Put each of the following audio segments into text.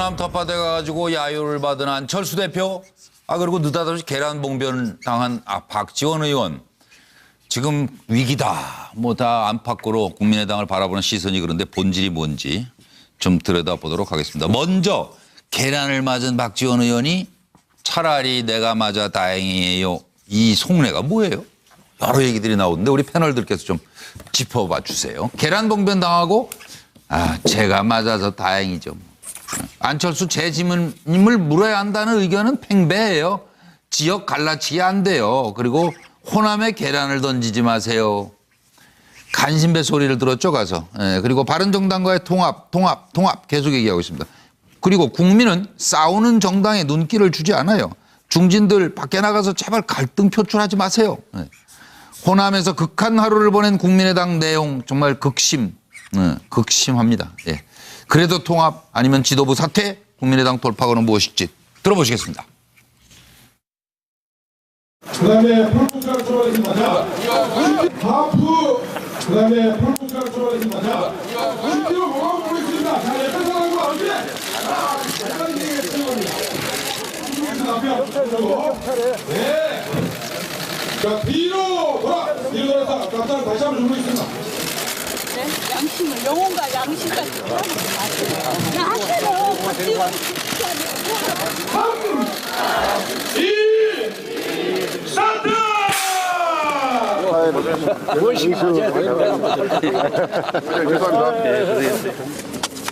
호남 텃밭에 가가지고 야유를 받은 안철수 대표, 그리고 느닷없이 계란 봉변 당한 박지원 의원. 지금 위기다. 뭐 다 안팎으로 국민의당을 바라보는 시선이 그런데 본질이 뭔지 좀 들여다보도록 하겠습니다. 먼저 계란을 맞은 박지원 의원이 차라리 내가 맞아 다행이에요. 이 속내가 뭐예요? 여러 얘기들이 나오는데 우리 패널들께서 좀 짚어봐 주세요. 계란 봉변 당하고 제가 맞아서 다행이죠. 안철수 재지임을 물어야 한다는 의견은 팽배해요. 지역 갈라치기 안 돼요. 그리고 호남에 계란을 던지지 마세요. 간신배 소리를 들었죠, 가서. 그리고 바른정당과의 통합 계속 얘기하고 있습니다. 그리고 국민은 싸우는 정당에 눈길을 주지 않아요. 중진들 밖에 나가서 제발 갈등 표출하지 마세요. 호남에서 극한 하루를 보낸 국민의당 내용 정말 극심합니다. 그래도 통합 아니면 지도부 사퇴, 국민의당 돌파구는 무엇일지 들어보시겠습니다. 그다음에 폴포스랑 초반에서 맞아. 하프. 그다음에 폴포스랑 초반에서 맞아. 실제로 뭐가 보겠습니다. 자, 옆에 사람과 함께. 약간 얘기했던 겁니다. 네. 자, 뒤로 돌아서 갑자기 다시 한번 주무겠습니다. 네? 양심을 영혼과 양심까지 야, 앞에는 버티고 3, 2, 스타트!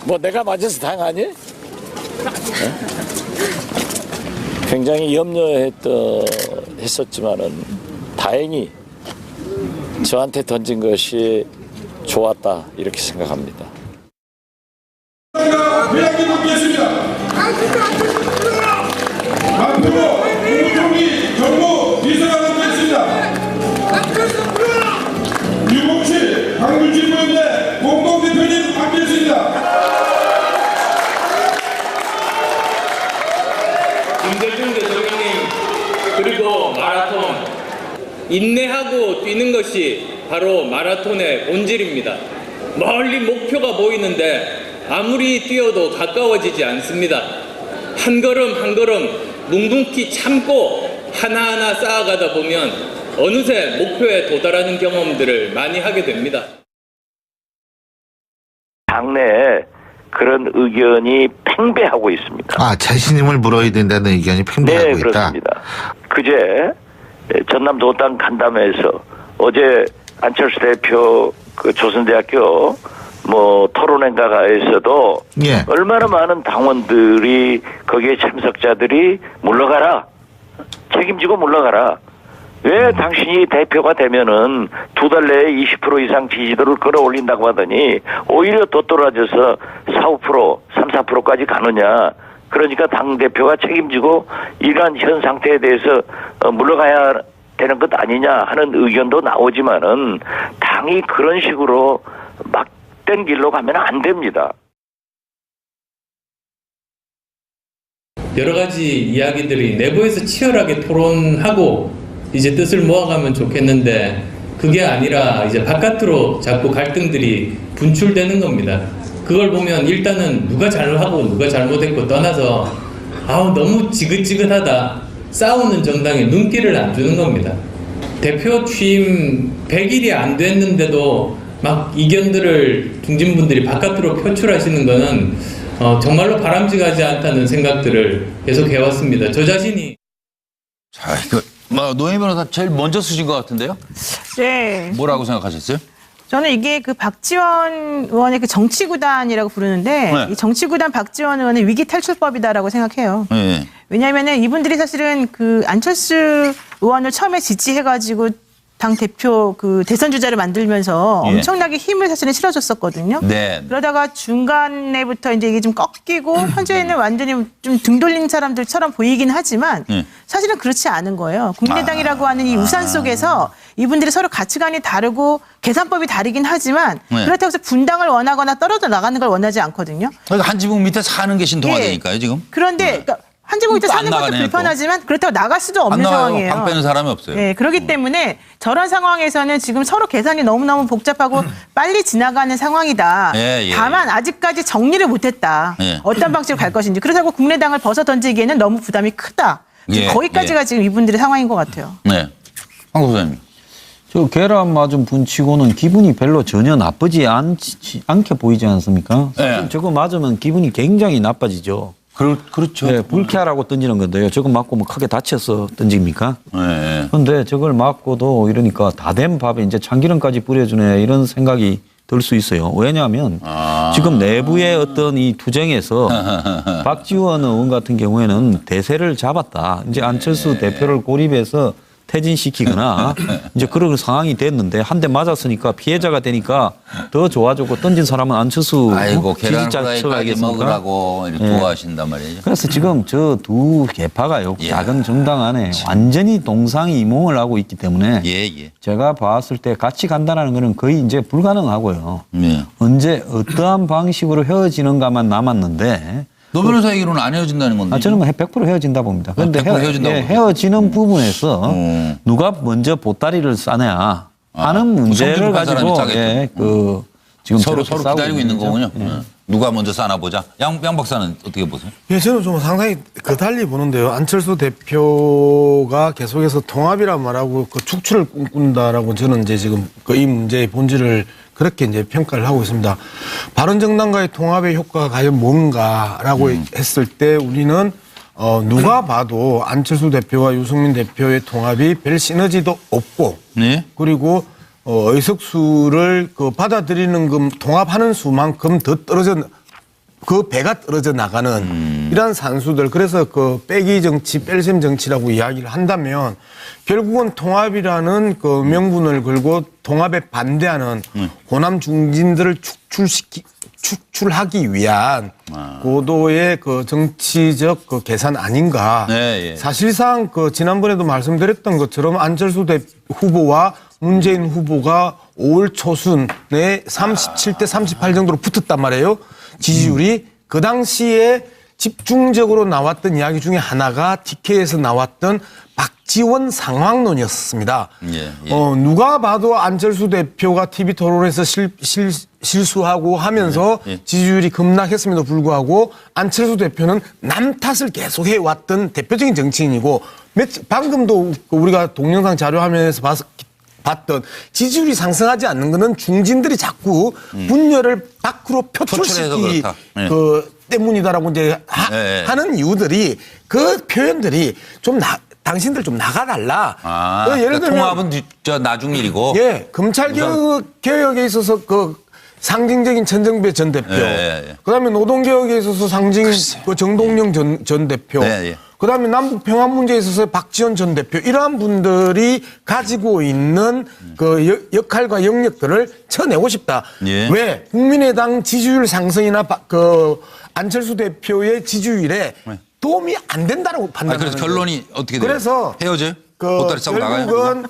뭐 내가 맞아서 당하니? 굉장히 했었지만은 다행히 저한테 던진 것이 좋았다 이렇게 생각합니다. 회장님 받겠습니다. 앞으로 국무총리 정무 비서관 받겠습니다. 유봉실 강물진부연대 공동대표님 받겠습니다. 김대중 대통령님 그리고 마라톤 인내하고 뛰는 것이 바로 마라톤의 본질입니다. 멀리 목표가 보이는데 아무리 뛰어도 가까워지지 않습니다. 한 걸음 한 걸음 묵묵히 참고 하나하나 쌓아가다 보면 어느새 목표에 도달하는 경험들을 많이 하게 됩니다. 당내에 그런 의견이 팽배하고 있습니다. 재신임을 물어야 된다는 의견이 팽배하고 있다. 네, 그렇습니다. 그제 전남 도당 간담회에서 어제 안철수 대표 그 조선대학교 토론회가에서도 얼마나 많은 당원들이 거기에 참석자들이 물러가라. 책임지고 물러가라. 왜 당신이 대표가 되면은 2달 내에 20% 이상 지지도를 끌어올린다고 하더니 오히려 더 떨어져서 4~5%, 3~4%까지 가느냐. 그러니까 당대표가 책임지고 이러한 현 상태에 대해서 물러가야 되는 것 아니냐 하는 의견도 나오지만은 당이 그런 식으로 막된 길로 가면 안 됩니다. 여러 가지 이야기들이 내부에서 치열하게 토론하고 이제 뜻을 모아가면 좋겠는데 그게 아니라 이제 바깥으로 자꾸 갈등들이 분출되는 겁니다. 그걸 보면 일단은 누가 잘하고 누가 잘못했고 떠나서 너무 지긋지긋하다. 싸우는 정당에 눈길을 안 주는 겁니다. 대표 취임 100일이 안 됐는데도 막 이견들을 중진분들이 바깥으로 표출하시는 거는 정말로 바람직하지 않다는 생각들을 계속 해왔습니다. 저 자신이. 자, 이거 노영희 변호사 제일 먼저 쓰신 것 같은데요? 네. 뭐라고 생각하셨어요? 저는 이게 그 박지원 의원의 그 정치구단이라고 부르는데 이 정치구단 박지원 의원의 위기 탈출법이다라고 생각해요. 왜냐하면은 이분들이 사실은 그 안철수 의원을 처음에 지지해가지고 당 대표 그 대선 주자를 만들면서 엄청나게 힘을 사실은 실어줬었거든요. 그러다가 중간에부터 이제 이게 좀 꺾이고 현재는 완전히 좀 등 돌린 사람들처럼 보이긴 하지만 사실은 그렇지 않은 거예요. 국민의당이라고 하는 이 우산 속에서 이분들이 서로 가치관이 다르고 계산법이 다르긴 하지만 그렇다고 해서 분당을 원하거나 떨어져 나가는 걸 원하지 않거든요. 그러니까 한 지붕 밑에 사는 게 신통하다니까요, 지금. 그런데 그러니까 한지공이터 안 사는 것도 나가네, 불편하지만 그렇다고 나갈 수도 안 없는 나가요. 상황이에요. 방 빼는 사람이 없어요. 네, 그렇기 때문에 저런 상황에서는 지금 서로 계산이 너무너무 복잡하고 빨리 지나가는 상황이다. 예, 예, 다만 아직까지 정리를 못했다. 예. 어떤 방식으로 갈 것인지. 그렇다고 국민의당을 벗어 던지기에는 너무 부담이 크다. 지금 예, 거기까지가 지금 이분들의 상황인 것 같아요. 네. 황 소장님. 저 계란 맞은 분치고는 기분이 별로 전혀 나쁘지 않게 보이지 않습니까? 네. 저거 맞으면 기분이 굉장히 나빠지죠. 그렇죠. 네, 불쾌하라고 던지는 건데요. 저거 맞고 뭐 크게 다쳐서 던집니까? 네. 그런데 저걸 맞고도 이러니까 다 된 밥에 이제 참기름까지 뿌려주네 이런 생각이 들 수 있어요. 왜냐하면 지금 내부의 어떤 이 투쟁에서 박지원 의원 같은 경우에는 대세를 잡았다. 이제 안철수 대표를 고립해서 퇴진시키거나 이제 그런 상황이 됐는데 한 대 맞았으니까 피해자가 되니까 더 좋아졌고 던진 사람은 안철수 아이고 계란 지지자 후라이까지 처가겠습니까? 먹으라고 이렇게 예. 좋아하신단 말이죠. 그래서 지금 저 두 개파가요. 예. 작은 정당 안에 완전히 동상이몽을 하고 있기 때문에 예. 제가 봤을 때 같이 간다는 거는 거의 이제 불가능하고요. 예. 언제 어떠한 방식으로 헤어지는가만 남았는데 노 변호사 얘기로는 안 헤어진다는 건데. 저는 100% 헤어진다 봅니다. 그런데 100% 헤어진다고 헤어지는 부분에서 음. 누가 먼저 보따리를 싸냐 하는 그 문제를 성질급한 가지고 사람이 싸겠죠. 지금 서로 저렇게 싸우고 기다리고 있는 거죠. 거군요. 예. 누가 먼저 싸나 보자. 양 박사는 어떻게 보세요? 예, 저는 좀 상당히 달리 보는데요. 안철수 대표가 계속해서 통합이란 말하고 그 축출을 꿈꾼다라고 저는 이제 지금 그 이 문제의 본질을 그렇게 이제 평가를 하고 있습니다. 바른정당과의 통합의 효과가 과연 뭔가라고 했을 때 우리는 누가 봐도 안철수 대표와 유승민 대표의 통합이 별 시너지도 없고 네. 그리고 의석수를 그 받아들이는 그 통합하는 수만큼 더 떨어져 그 배가 떨어져 나가는 이러한 산수들 그래서 그 빼기 정치, 뺄셈 정치라고 이야기를 한다면 결국은 통합이라는 그 명분을 걸고 통합에 반대하는 호남 중진들을 축출하기 위한 고도의 그 정치적 그 계산 아닌가. 네, 예. 사실상 그 지난번에도 말씀드렸던 것처럼 안철수 후보와 문재인 후보가 5월 초순에 37대 38 정도로 붙었단 말이에요. 지지율이 그 당시에 집중적으로 나왔던 이야기 중에 하나가 TK에서 나왔던 박지원 상황론이었습니다. 예. 누가 봐도 안철수 대표가 TV 토론에서 실수하고 하면서 지지율이 급락했음에도 불구하고 안철수 대표는 남 탓을 계속 해왔던 대표적인 정치인이고 방금도 우리가 동영상 자료화면에서 봤던 지지율이 상승하지 않는 것은 중진들이 자꾸 분열을 밖으로 표출시키기 때문이다라고 이제 하는 이유들이 그 표현들이 좀 당신들 좀 나가달라. 예를 들면 통합은 나중 일이고. 예, 검찰 개혁에 있어서 그 상징적인 천정배 전 대표. 그다음에 노동개혁에 있어서 상징 그 정동영 전 대표. 그다음에 남북 평화 문제에 있어서 박지원 전 대표 이러한 분들이 가지고 있는 그 역할과 영역들을 쳐내고 싶다. 왜 국민의당 지지율 상승이나 그 안철수 대표의 지지율에 도움이 안 된다라고 판단하는 그래서 결론이 어떻게 돼요? 그래서 헤어져요? 보따리 싸고 나가요? 결국은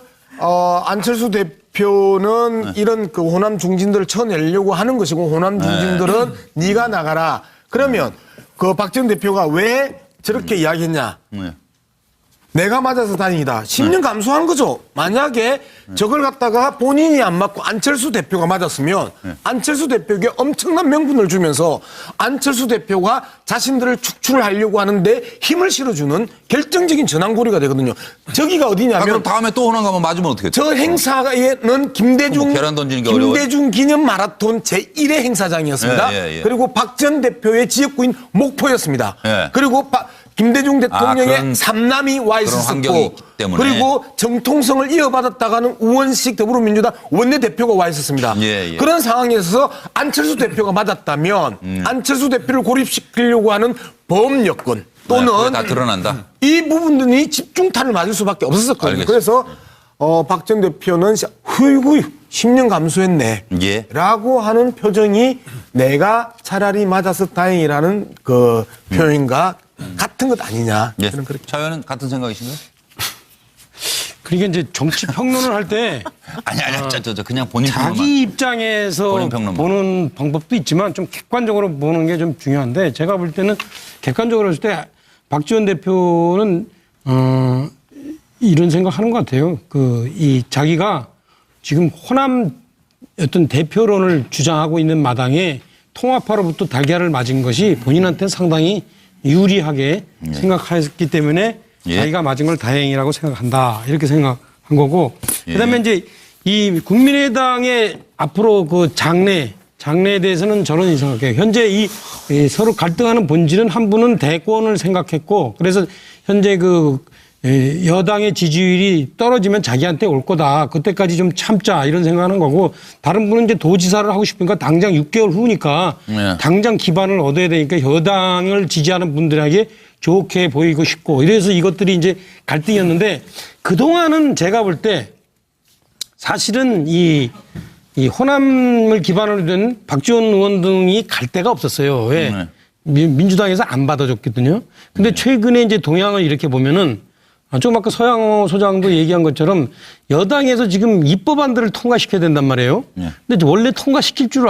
안철수 대표는 이런 그 호남 중진들을 쳐내려고 하는 것이고 호남 중진들은 네가 나가라. 그러면 그 박지원 대표가 왜 저렇게 이야기했냐. 내가 맞아서 다행이다. 10년 감수한 거죠. 만약에 저걸 갖다가 본인이 안 맞고 안철수 대표가 맞았으면 안철수 대표에게 엄청난 명분을 주면서 안철수 대표가 자신들을 축출하려고 하는데 힘을 실어주는 결정적인 전환고리가 되거든요. 저기가 어디냐면 그럼 다음에 또 호남 가면 맞으면 어떻게 돼요? 저 행사에는 김대중 기념 마라톤 제1회 행사장이었습니다. 그리고 박 전 대표의 지역구인 목포였습니다. 그리고 김대중 대통령의 삼남이 와 있었고 그리고 정통성을 이어받았다가는 우원식 더불어민주당 원내대표가 와 있었습니다. 그런 상황에서 안철수 대표가 맞았다면 안철수 대표를 고립시키려고 하는 범여권 또는 다 드러난다. 이 부분들이 집중탄을 맞을 수밖에 없었거든요. 그래서 박 전 대표는 후이구 10년 감수했네 라고 하는 표정이 내가 차라리 맞아서 다행이라는 그 표현과 같은 것 아니냐. 저는 그렇게. 차연은 같은 생각이신가요? 그러니까 이제 정치 평론을 할 때 아니 그냥 본인 평론만. 자기 입장에서 보는 방법도 있지만 좀 객관적으로 보는 게 좀 중요한데 제가 볼 때는 객관적으로 볼 때 박지원 대표는 이런 생각하는 것 같아요. 이 자기가 지금 호남 어떤 대표론을 주장하고 있는 마당에 통합파로부터 달걀을 맞은 것이 본인한테 상당히 유리하게 생각했기 때문에 자기가 맞은 걸 다행이라고 생각한다. 이렇게 생각한 거고. 그다음에 이제 이 국민의당의 앞으로 그 장래에 대해서는 저는 생각해요. 현재 이 서로 갈등하는 본질은 한 분은 대권을 생각했고 그래서 현재 그 여당의 지지율이 떨어지면 자기한테 올 거다. 그때까지 좀 참자 이런 생각하는 거고 다른 분은 이제 도지사를 하고 싶으니까 당장 6개월 후니까 당장 기반을 얻어야 되니까 여당을 지지하는 분들에게 좋게 보이고 싶고 이래서 이것들이 이제 갈등이었는데 그동안은 제가 볼 때 사실은 이 호남을 기반으로 된 박지원 의원 등이 갈 데가 없었어요. 왜? 민주당에서 안 받아줬거든요. 근데 최근에 이제 동향을 이렇게 보면은 좀 아까 서양호 소장도 얘기한 것처럼 여당에서 지금 입법안들을 통과시켜야 된단 말이에요. 근데 원래 통과시킬 줄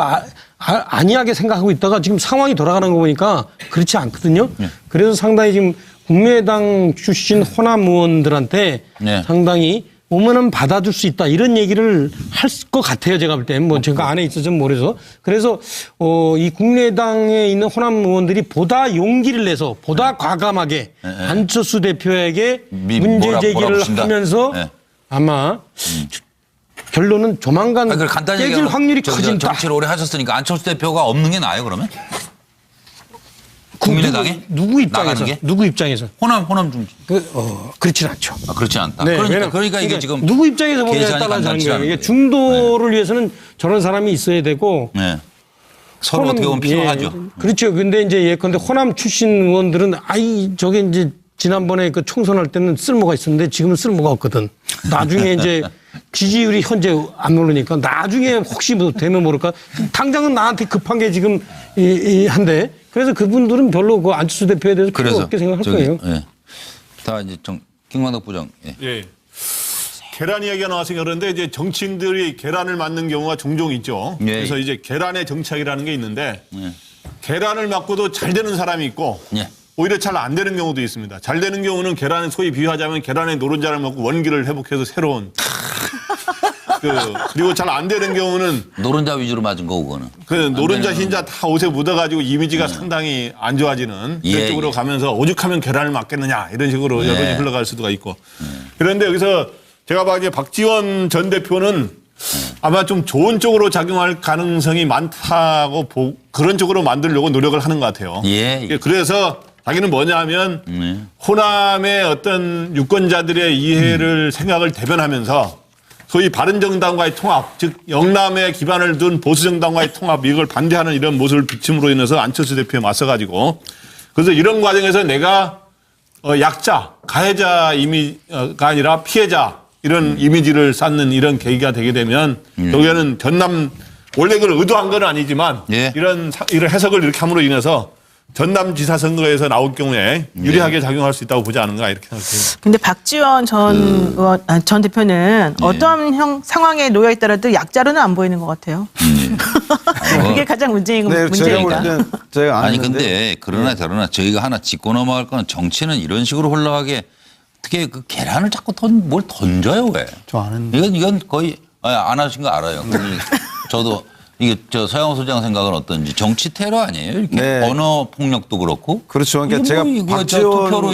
아니하게 생각하고 있다가 지금 상황이 돌아가는 거 보니까 그렇지 않거든요. 그래서 상당히 지금 국민의당 출신 호남 의원들한테 상당히 오면은 받아줄 수 있다 이런 얘기를 할 것 같아요. 제가 볼 때 뭐 제가 안에 있어서 모르서 그래서 이 국민의당에 있는 호남 의원들이 보다 용기를 내서 보다 과감하게 안철수 대표에게 문제 제기를 하면서 아마 결론은 조만간 깨질 확률이 커진다. 정치를 오래 하셨으니까 안철수 대표가 없는 게 나아요 그러면? 국민의당에? 누구 입장에서? 호남 중진. 그렇진 않죠. 그렇진 않다. 네, 그러니까 이게 지금 누구 입장에서 보냐에 따라서 거예요. 이게 중도를 위해서는 저런 사람이 있어야 되고 서로 어떻게 보면 필요하죠. 그렇죠. 근데 이제 예컨대 호남 출신 의원들은 저게 이제 지난번에 그 총선할 때는 쓸모가 있었는데 지금은 쓸모가 없거든. 나중에 이제 지지율이 현재 안 오르니까 나중에 혹시 뭐 되면 모를까. 당장은 나한테 급한 게 지금 한데 그래서 그분들은 별로 그 안철수 대표에 대해서 필요 없게 생각할 거예요. 다 이제 김광덕 부장. 계란 이야기가 나와서 그런데 이제 정치인들이 계란을 맞는 경우가 종종 있죠. 그래서 이제 계란의 정착이라는 게 있는데 계란을 맞고도 잘 되는 사람이 있고 오히려 잘 안 되는 경우도 있습니다. 잘 되는 경우는 계란을 소위 비유하자면 계란의 노른자를 먹고 원기를 회복해서 새로운 그리고 잘 안 되는 경우는 노른자 위주로 맞은 거고 그거는. 그 노른자 흰자 다 옷에 묻어가지고 이미지가 상당히 안 좋아지는 그런 쪽으로 가면서 오죽하면 계란을 맞겠느냐 이런 식으로 여론이 흘러갈 수도 있고. 그런데 여기서 제가 봐기에 박지원 전 대표는 아마 좀 좋은 쪽으로 작용할 가능성이 많다고 그런 쪽으로 만들려고 노력을 하는 것 같아요. 그래서 자기는 뭐냐 하면 호남의 어떤 유권자들의 이해를 생각을 대변하면서 소위 바른정당과의 통합, 즉 영남에 기반을 둔 보수정당과의 통합 이걸 반대하는 이런 모습을 비춤으로 인해서 안철수 대표에 맞서가지고 그래서 이런 과정에서 내가 약자, 가해자 이미지가 아니라 피해자 이런 이미지를 쌓는 이런 계기가 되게 되면 여기에는 전남 원래 그걸 의도한 건 아니지만 이런 해석을 이렇게 함으로 인해서 전남지사 선거에서 나올 경우에 유리하게 작용할 수 있다고 보지 않은가 이렇게 생각해요. 근데 박지원 전 대표는 어떤 상황에 놓여 있더라도 약자로는 안 보이는 것 같아요. 그게 가장 문제니까. 아니 근데 그러나 저러나 저희가 하나 짚고 넘어갈 거는 정치는 이런 식으로 흘러가게 어떻게 그 계란을 자꾸 뭘 던져요 왜? 저 아는데. 이건 거의 안 하신 거 알아요. 저도. 이게 서양호 소장 생각은 어떤지 정치 테러 아니에요? 이렇게 언어 폭력도 그렇고. 그렇죠. 그러니까 제가 박지원 투표로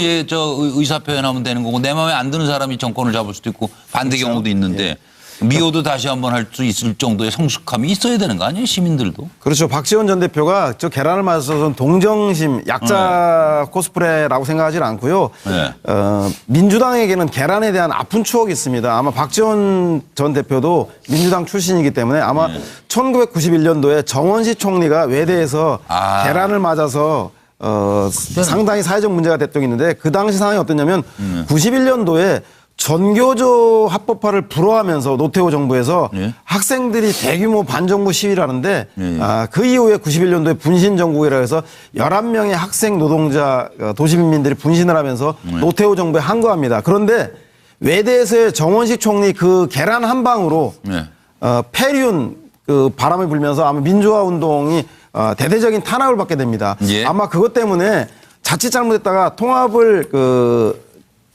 의사 표현하면 되는 거고 내 마음에 안 드는 사람이 정권을 잡을 수도 있고 반대 경우도 있는데 미워도 다시 한번 할 수 있을 정도의 성숙함이 있어야 되는 거 아니에요? 시민들도. 그렇죠. 박지원 전 대표가 저 계란을 맞아서 동정심, 약자 코스프레라고 생각하지는 않고요. 민주당에게는 계란에 대한 아픈 추억이 있습니다. 아마 박지원 전 대표도 민주당 출신이기 때문에 아마 1991년도에 정원식 총리가 외대에서 계란을 맞아서 상당히 사회적 문제가 됐던 게 있는데 그 당시 상황이 어땠냐면 91년도에 전교조 합법화를 불허하면서 노태우 정부에서 학생들이 대규모 반정부 시위를 하는데 그 이후에 91년도에 분신정국이라 해서 11명의 학생 노동자 도시민들이 분신을 하면서 노태우 정부에 항거합니다. 그런데 외대에서의 정원식 총리 그 계란 한 방으로 폐륜 그 바람이 불면서 아마 민주화 운동이 대대적인 탄압을 받게 됩니다. 아마 그것 때문에 자칫 잘못했다가 통합을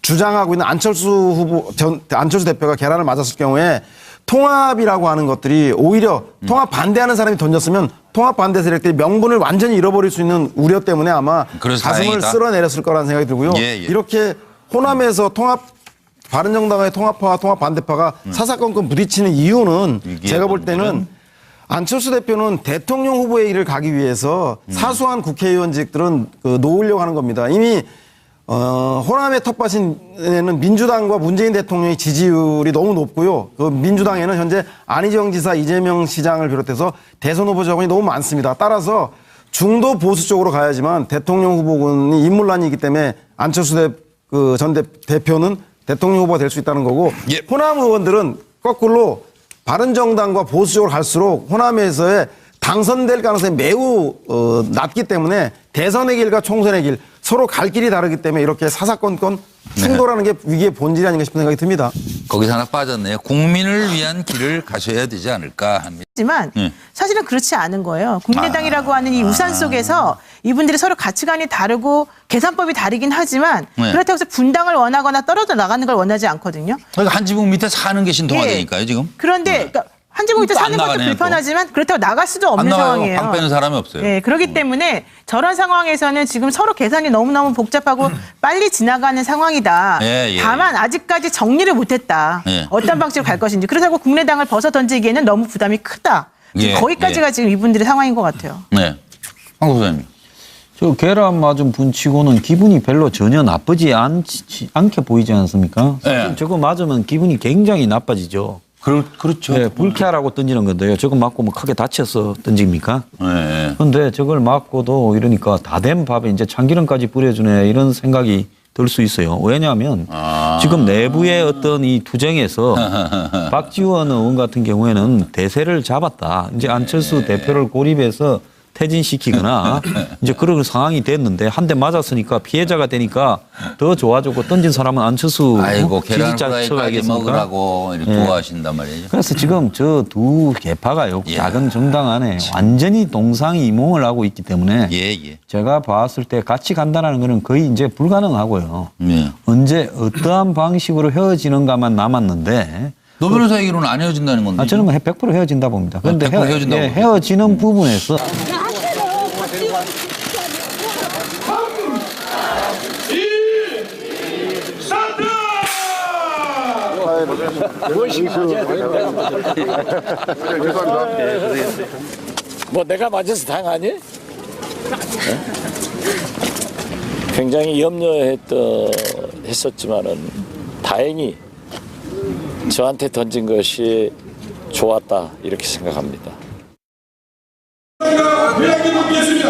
주장하고 있는 안철수 대표가 계란을 맞았을 경우에 통합이라고 하는 것들이 오히려 통합 반대하는 사람이 던졌으면 통합 반대 세력들이 명분을 완전히 잃어버릴 수 있는 우려 때문에 아마 가슴을 다행이다. 쓸어내렸을 거라는 생각이 들고요. 이렇게 호남에서 바른정당의 통합파와 통합 반대파가 사사건건 부딪히는 이유는 제가 볼 때는 안철수 대표는 대통령 후보의 일을 가기 위해서 사소한 국회의원직들은 놓으려고 하는 겁니다. 이미 호남의 텃밭에는 민주당과 문재인 대통령의 지지율이 너무 높고요. 민주당에는 현재 안희정 지사, 이재명 시장을 비롯해서 대선 후보 자원이 너무 많습니다. 따라서 중도 보수 쪽으로 가야지만 대통령 후보군이 인물난이기 때문에 안철수 전 대표는 대통령 후보가 될 수 있다는 거고 호남 의원들은 거꾸로 바른정당과 보수 쪽으로 갈수록 호남에서의 당선될 가능성이 매우 낮기 때문에 대선의 길과 총선의 길 서로 갈 길이 다르기 때문에 이렇게 사사건건 충돌하는 게 위기의 본질이 아닌가 싶은 생각이 듭니다. 거기서 하나 빠졌네요. 국민을 위한 길을 가셔야 되지 않을까 합니다. 하지만 사실은 그렇지 않은 거예요. 국민의당이라고 하는 이 우산 속에서 이분들이 서로 가치관이 다르고 계산법이 다르긴 하지만 그렇다고 해서 분당을 원하거나 떨어져 나가는 걸 원하지 않거든요. 그러니까 한 지붕 밑에 사는 게 신통하다니까요, 지금. 그런데 그러니까 한 지붕 밑에 사는 것도 불편하지만 그렇다고 나갈 수도 없는 상황이에요. 방 빼는 사람이 없어요. 네, 그렇기 때문에 저런 상황에서는 지금 서로 계산이 너무너무 복잡하고 빨리 지나가는 상황이다. 다만 아직까지 정리를 못했다. 어떤 방식으로 갈 것인지. 그렇다고 국민의당을 벗어 던지기에는 너무 부담이 크다. 거기까지가 지금 이분들의 상황인 것 같아요. 네. 황 소장님. 저 계란 맞은 분치고는 기분이 별로 전혀 나쁘지 않게 보이지 않습니까? 저거 맞으면 기분이 굉장히 나빠지죠. 그렇죠. 네, 불쾌하라고 던지는 건데요. 저거 맞고 뭐 크게 다쳐서 던집니까? 그런데 저걸 맞고도 이러니까 다 된 밥에 이제 참기름까지 뿌려주네 이런 생각이 들 수 있어요. 왜냐하면 지금 내부의 어떤 이 투쟁에서 박지원 의원 같은 경우에는 대세를 잡았다. 이제 안철수 대표를 고립해서 퇴진시키거나 이제 그런 상황이 됐는데 한 대 맞았으니까 피해자가 되니까 더 좋아졌고 던진 사람은 안철수 지지자처럼 먹으라고 이렇게 좋아하신단 말이죠. 그래서 지금 저 두 계파가요. 작은 정당 안에 완전히 동상이몽을 하고 있기 때문에 제가 봤을 때 같이 간다는 거는 거의 이제 불가능하고요. 언제 어떠한 방식으로 헤어지는가만 남았는데 노 변호사 얘기로는 안 헤어진다는 건데. 저는 100% 헤어진다 봅니다. 그런데 헤어진다고 헤어지는 부분에서 뭐 내가 맞아서 당하니? 굉장히 염려했었지만은 다행히 저한테 던진 것이 좋았다 이렇게 생각합니다. 회장님 묻겠습니다.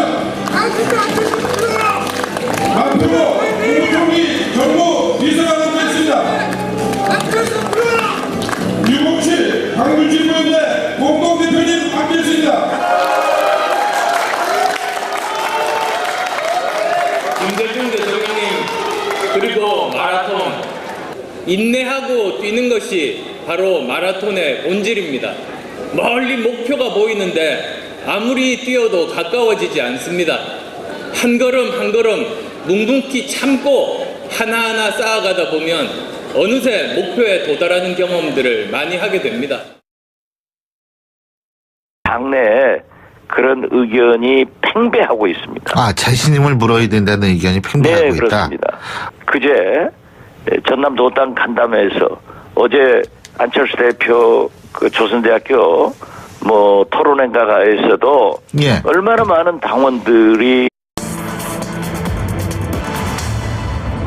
앞으로 국무총리 정무 비서관을 뵙습니다. 657 강물진 부연대 공동대표님 뵙겠습니다. 김대중 대통령님 그리고 마라톤 인내하고 뛰는 것이 바로 마라톤의 본질입니다. 멀리 목표가 보이는데 아무리 뛰어도 가까워지지 않습니다. 한 걸음 한 걸음 묵묵히 참고 하나하나 쌓아가다 보면 어느새 목표에 도달하는 경험들을 많이 하게 됩니다. 당내에 그런 의견이 팽배하고 있습니다. 자신임을 물어야 된다는 의견이 팽배하고 있다. 그렇습니다. 그제 전남 도당 간담회에서 어제 안철수 대표 조선대학교 토론회가에서도 얼마나 많은 당원들이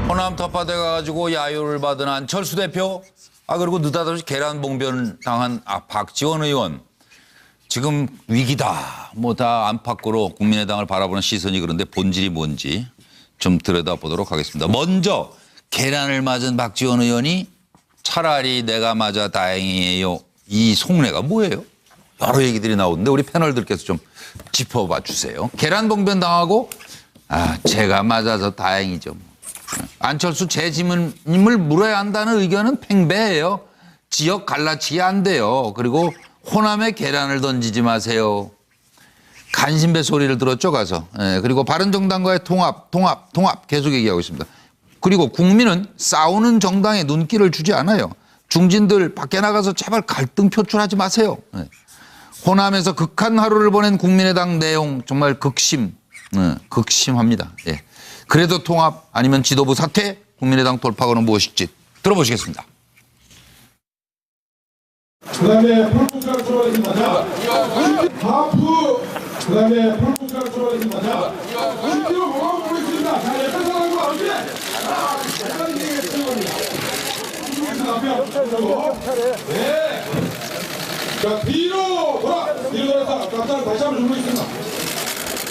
호남 텃밭에 가가지고 야유를 받은 안철수 대표, 그리고 느닷없이 계란 봉변 당한 박지원 의원. 지금 위기다. 다 안팎으로 국민의당을 바라보는 시선이 그런데 본질이 뭔지 좀 들여다보도록 하겠습니다. 먼저 계란을 맞은 박지원 의원이 차라리 내가 맞아 다행이에요. 이 속내가 뭐예요? 여러 얘기들이 나오는데 우리 패널들께서 좀 짚어봐 주세요. 계란 봉변 당하고 제가 맞아서 다행이죠. 안철수 재지문임을 물어야 한다는 의견은 팽배해요. 지역 갈라치기 안 돼요. 그리고 호남에 계란을 던지지 마세요. 간신배 소리를 들었죠, 가서. 예, 그리고 바른정당과의 통합 계속 얘기하고 있습니다. 그리고 국민은 싸우는 정당에 눈길을 주지 않아요. 중진들 밖에 나가서 제발 갈등 표출하지 마세요. 예. 호남에서 극한 하루를 보낸 국민의당 내용 정말 극심합니다. 예. 그래도 통합 아니면 지도부 사퇴, 국민의당 돌파구는 무엇일지 들어보시겠습니다. 그다음에 폴포스가 출발했습니다. 자, 하프. 그다음에 폴포스가 출발했습니다. 자, 뒤로 모아 보겠습니다. 자, 옆에 사람과 함께. 약간 이게 필요합니다. 네. 자, 뒤로 돌아서 각자를 다시 한번 주무겠습니다.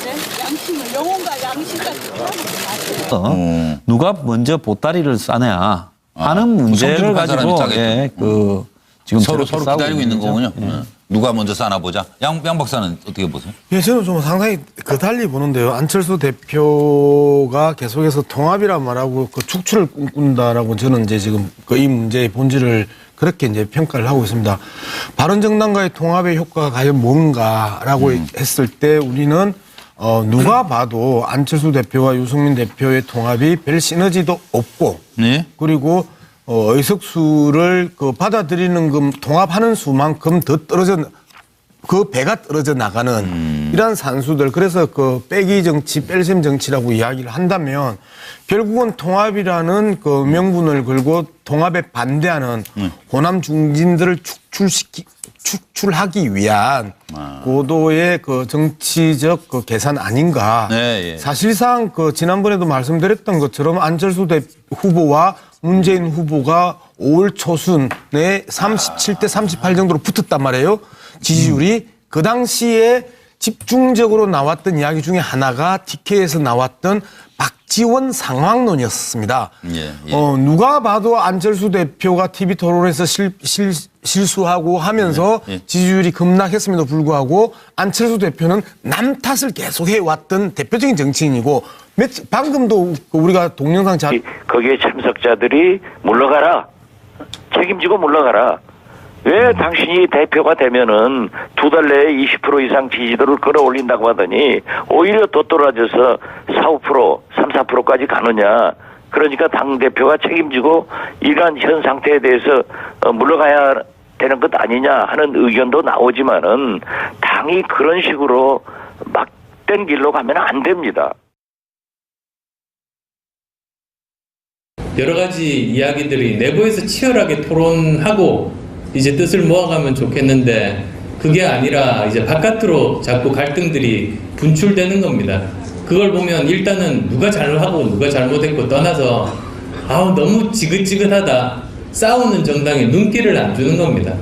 네? 양심을 영혼과 양심까지 하는 마세요. 누가 먼저 보따리를 싸냐 하는 문제를 가지고 지금 서로 싸우고 기다리고 있는 거죠. 거군요. 예. 누가 먼저 싸나 보자. 양 박사는 어떻게 보세요? 예, 저는 좀 상당히 달리 보는데요. 안철수 대표가 계속해서 통합이란 말하고 그 축출을 꿈꾼다라고 저는 이제 지금 이 문제의 본질을 그렇게 이제 평가를 하고 있습니다. 바른정당과의 통합의 효과가 과연 뭔가라고 했을 때 우리는 누가 봐도 안철수 대표와 유승민 대표의 통합이 별 시너지도 없고 네? 그리고 의석수를 받아들이는 통합하는 수만큼 더 그 배가 떨어져 나가는 이러한 산수들. 그래서 빼기 정치, 뺄셈 정치라고 이야기를 한다면 결국은 통합이라는 명분을 걸고 통합에 반대하는 호남 중진들을 축출하기 위한 고도의 정치적 정치적 아닌가. 네, 예. 사실상 지난번에도 말씀드렸던 것처럼 안철수 후보와 문재인 후보가 5월 초순에 37대 38 정도로 붙었단 말이에요. 지지율이 그 당시에 집중적으로 나왔던 이야기 중에 하나가 TK에서 나왔던 박지원 상황론이었습니다. 예, 예. 누가 봐도 안철수 대표가 TV 토론에서 실수하고 하면서 지지율이 급락했음에도 불구하고 안철수 대표는 남 탓을 계속 해왔던 대표적인 정치인이고 방금도 우리가 동영상 거기에 참석자들이 물러가라. 책임지고 물러가라. 왜 당신이 대표가 되면은 2달 내에 20% 이상 지지도를 끌어올린다고 하더니 오히려 더 떨어져서 4~5%, 3~4%까지 가느냐. 그러니까 당대표가 책임지고 이러한 현 상태에 대해서 물러가야 되는 것 아니냐 하는 의견도 나오지만은 당이 그런 식으로 막된 길로 가면 안 됩니다. 여러 가지 이야기들이 내부에서 치열하게 토론하고 이제 뜻을 모아가면 좋겠는데 그게 아니라 이제 바깥으로 자꾸 갈등들이 분출되는 겁니다. 그걸 보면 일단은 누가 잘하고 누가 잘못했고 떠나서 너무 지긋지긋하다. 싸우는 정당에 눈길을 안 주는 겁니다.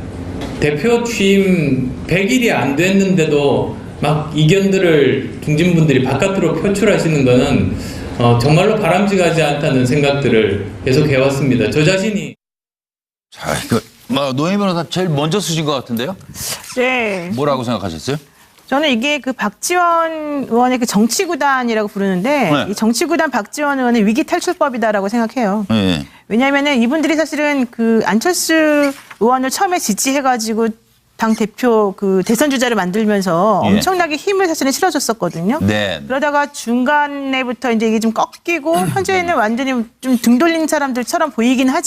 대표 취임 100일이 안 됐는데도 막 이견들을 중진분들이 바깥으로 표출하시는 거는 정말로 바람직하지 않다는 생각들을 계속 해왔습니다. 저 자신이. 자, 노영희 변호사 제일 먼저 쓰신 것 같은데요? 네. 뭐라고 생각하셨어요? 저는 이게 박지원 의원의 정치구단이라고 부르는데 이 정치구단 박지원 의원의 위기 탈출법이다라고 생각해요. 네. 왜냐하면은 이분들이 사실은 안철수 의원을 처음에 지지해가지고 당 대표 대선 주자를 만들면서 엄청나게 힘을 사실은 실어줬었거든요. 네. 그러다가 중간에부터 이제 이게 좀 꺾이고 현재는 완전히 좀 등 돌린 사람들처럼 보이긴 하지.